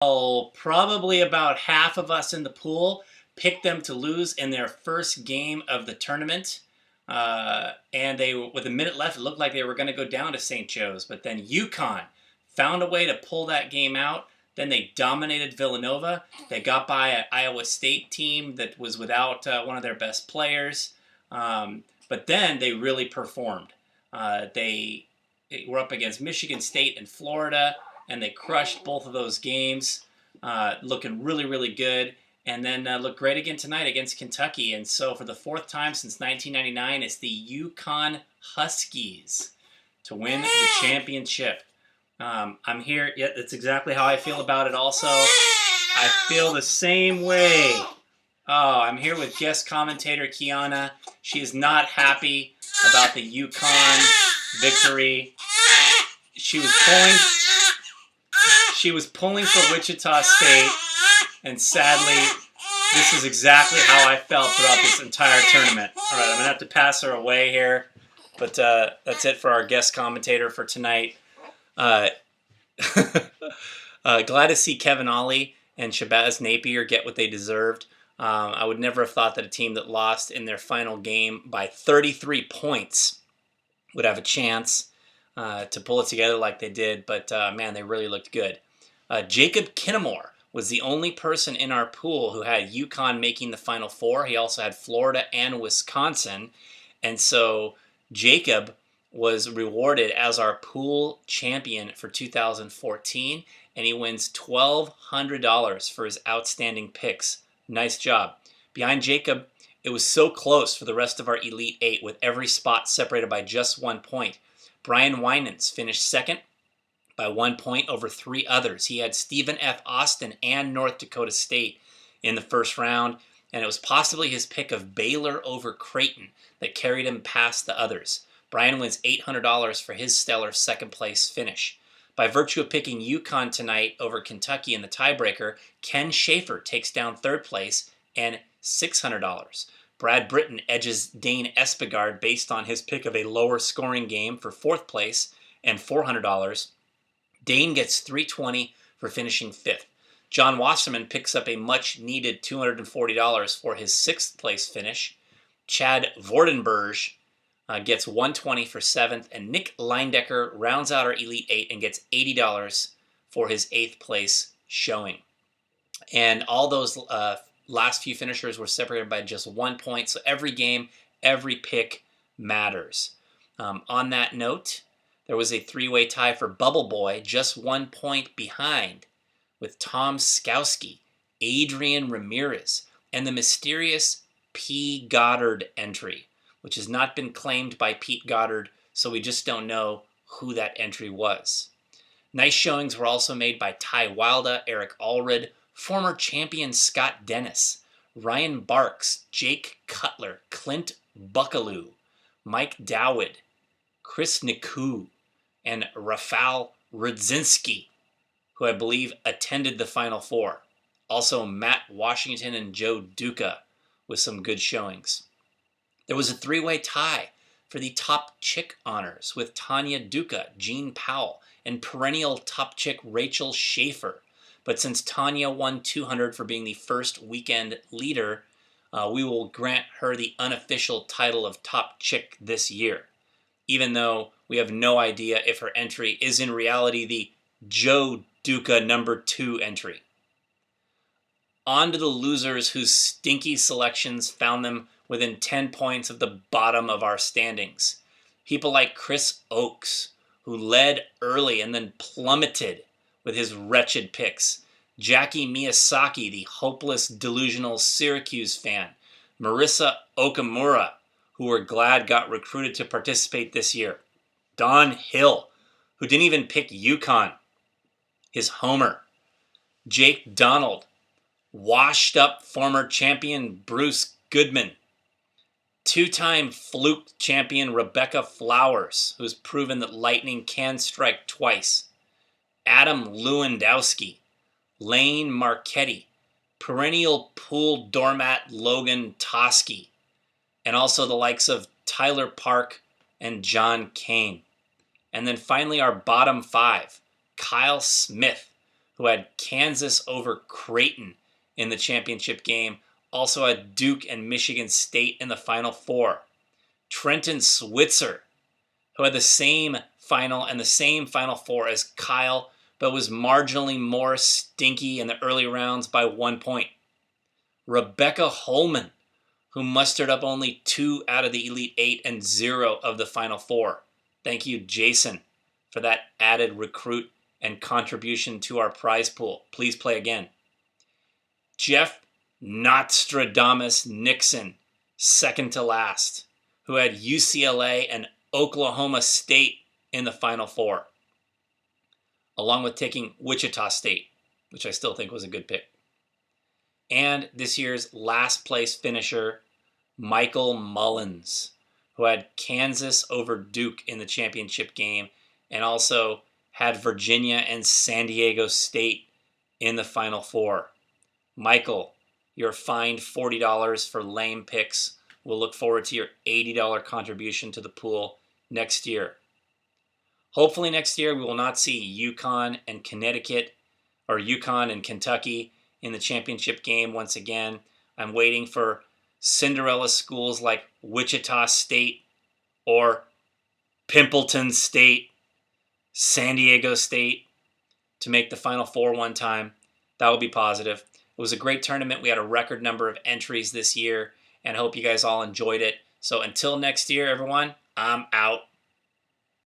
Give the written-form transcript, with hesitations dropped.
Oh, probably about half of us in the pool picked them to lose in their first game of the tournament. And they, with a minute left, it looked like they were going to go down to St. Joe's. But then U.CONN found a way to pull that game out. Then they dominated Villanova. They got by an Iowa State team that was without one of their best players. But then they really performed. They were up against Michigan State and Florida, and they crushed both of those games, looking really, really good. And then looked great again tonight against Kentucky. And so for the fourth time since 1999, it's the U.CONN Huskies to win the championship. I'm here. Yeah, that's exactly how I feel about it also. I feel the same way. Oh, I'm here with guest commentator Kianna. She is not happy about the U.CONN victory. She was pulling for Wichita State, and sadly, this is exactly how I felt throughout this entire tournament. All right, I'm going to have to pass her away here, but that's it for our guest commentator for tonight. Glad to see Kevin Ollie and Shabazz Napier get what they deserved. I would never have thought that a team that lost in their final game by 33 points would have a chance to pull it together like they did, but man, they really looked good. Jacob Kinamore was the only person in our pool who had U.CONN making the Final Four. He also had Florida and Wisconsin, and so Jacob was rewarded as our pool champion for 2014, and he wins $1,200 for his outstanding picks. Nice job. Behind Jacob, it was so close for the rest of our Elite Eight, with every spot separated by just 1 point. Brian Winans finished second by 1 point over three others. He had Stephen F. Austin and North Dakota State in the first round, and it was possibly his pick of Baylor over Creighton that carried him past the others. Brian wins $800 for his stellar second-place finish. By virtue of picking U.CONN tonight over Kentucky in the tiebreaker, Ken Schaefer takes down third place and $600. Brad Britton edges Dane Espegard based on his pick of a lower-scoring game for fourth place and $400. Dane gets $320 for finishing fifth. John Wasserman picks up a much-needed $240 for his sixth-place finish. Chad Vordenberge gets $120 for seventh, and Nik Leindecker rounds out our Elite Eight and gets $80 for his eighth place showing. And all those last few finishers were separated by just 1 point, so every game, every pick matters. On that note, there was a three-way tie for Bubble Boy, just 1 point behind, with Tom Skowski, Adrian Ramirez, and the mysterious P. Goddard entry, which has not been claimed by Pete Goddard, so we just don't know who that entry was. Nice showings were also made by Ty Wilda, Eric Allred, former champion Scott Dennis, Ryan Barks, Jake Cutler, Clint Buckaloo, Mike Dowd, Chris Niku, and Rafal Rudzinski, who I believe attended the Final Four. Also Matt Washington and Joe Duca with some good showings. There was a three-way tie for the top chick honors with Tanya Duca, Jean Powell, and perennial top chick Rachel Schaefer. But since Tanya won 200 for being the first weekend leader, we will grant her the unofficial title of top chick this year, even though we have no idea if her entry is in reality the Joe Duca number 2 entry. On to the losers whose stinky selections found them within 10 points of the bottom of our standings. People like Chris Oakes, who led early and then plummeted with his wretched picks. Jackie Miyasaki, the hopeless, delusional Syracuse fan. Marissa Okamura, who we're glad got recruited to participate this year. Don Hill, who didn't even pick U.CONN. His homer. Jake Donald, washed up former champion Bruce Goodman. Two-time fluke champion Rebecca Flowers, who's proven that lightning can strike twice. Adam Lewandowski, Lane Marchetti, perennial pool doormat Logan Toski, and also the likes of Tyler Park and John Kane. And then finally our bottom five, Kyle Smith, who had Kansas over Creighton in the championship game, also had Duke and Michigan State in the Final Four. Trenton Switzer, who had the same final and the same Final Four as Kyle, but was marginally more stinky in the early rounds by 1 point. Rebecca Holman, who mustered up only 2 out of the Elite 8 and 0 of the Final Four. Thank you, Jason, for that added recruit and contribution to our prize pool. Please play again. Jeff Nostradamus Nixon, second to last, who had UCLA and Oklahoma State in the Final Four, along with taking Wichita State, which I still think was a good pick. And this year's last place finisher, Michael Mullins, who had Kansas over Duke in the championship game and also had Virginia and San Diego State in the Final Four. Michael, you're fined $40 for lame picks. We'll look forward to your $80 contribution to the pool next year. Hopefully next year we will not see UConn and Connecticut or UConn and Kentucky in the championship game once again. I'm waiting for Cinderella schools like Wichita State or Pimpleton State, San Diego State to make the Final Four one time. That would be positive. It was a great tournament. We had a record number of entries this year, and I hope you guys all enjoyed it. So until next year, everyone, I'm out.